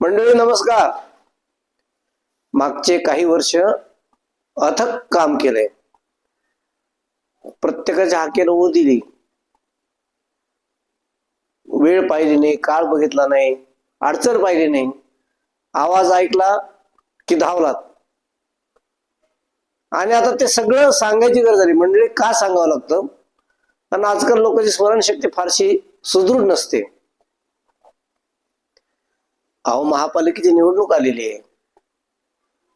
मंडळी नमस्कार. मागचे काही वर्ष अथक काम केले, प्रत्येकाच्या हाकेला ओ दिली, वेळ पाहिली नाही, काळ बघितला नाही, अडचण पाहिली नाही, आवाज ऐकला की धावलात. आणि आता ते सगळं सांगायची गरज झाली. मंडळी का सांगावं लागतं? कारण आजकाल लोकांची स्मरणशक्ती फारशी सुदृढ नसते. अहो, महापालिकेची निवडणूक आलेली आहे.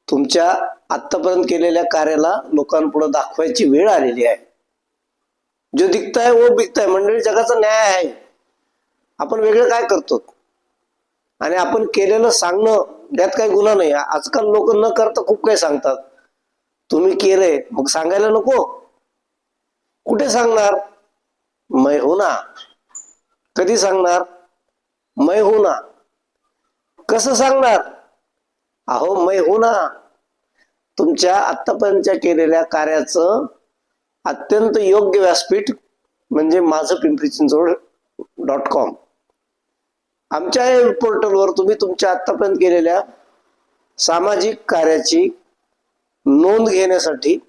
तुमच्या आतापर्यंत केलेल्या कार्याला लोकांपुढे दाखवायची वेळ आलेली आहे. जो दिखताय वो बिकताय. मंडळी, जगाचा न्याय आहे. आपण वेगळं काय करतो आणि आपण केलेलं सांगणं यात काही गुन्हा नाही. आजकाल लोक न करता खूप काही सांगतात. तुम्ही केलंय मग सांगायला नको? कुठे सांगणार? मैं हूं ना. कधी सांगणार? मैं हूं ना. कसं सांगणार? अहो, मैं हूं ना. तुमच्या आतापर्यंतच्या केलेल्या कार्याचं अत्यंत योग्य व्यासपीठ म्हणजे माझं pimpri-chinchwad.com. आमच्या पोर्टलवर तुम्ही तुमच्या आतापर्यंत केलेल्या सामाजिक कार्याची नोंद घेण्यासाठी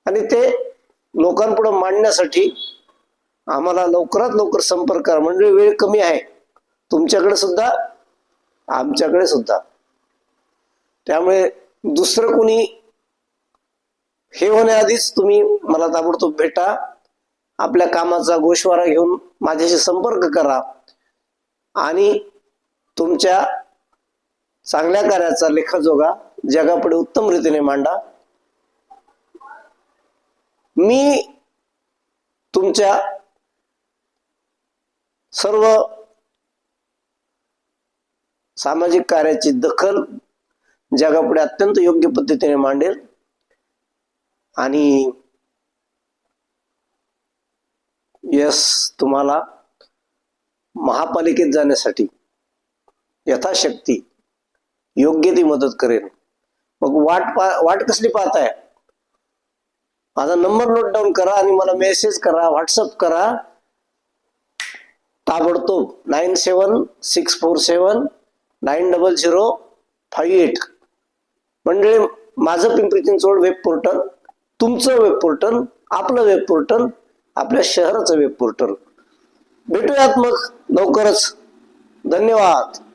आणि ते लोकांपुढे मांडण्यासाठी आम्हाला लवकरात लवकर संपर्क करा. म्हणजे वेळ कमी आहे, तुमच्याकडे सुद्धा आमच्याकडे सुद्धा. त्यामुळे दुसरं कोणी हे होण्याआधीच तुम्ही मला ताबडतोब भेटा. आपल्या कामाचा गोषवारा घेऊन माझ्याशी संपर्क करा आणि तुमच्या चांगल्या कार्याचा लेखाजोगा जगापुढे उत्तम रीतीने मांडा. मी तुमच्या सर्व सामाजिक कार्याची दखल जगापुढे अत्यंत योग्य पद्धतीने मांडेल आणि तुम्हाला महापालिकेत जाण्यासाठी यथाशक्ती योग्य ती मदत करेन. मग वाट कसली पाहताय? माझा नंबर नोट डाऊन करा आणि मला मेसेज करा, व्हॉट्सअप करा ताबडतोब 9764790058. मंडळी, माझं पिंपरी-चिंचवड वेब पोर्टल, तुमचं वेब पोर्टल, आपलं वेब पोर्टल, आपल्या शहराचं वेब पोर्टल. भेटूयात मग लवकरच. धन्यवाद.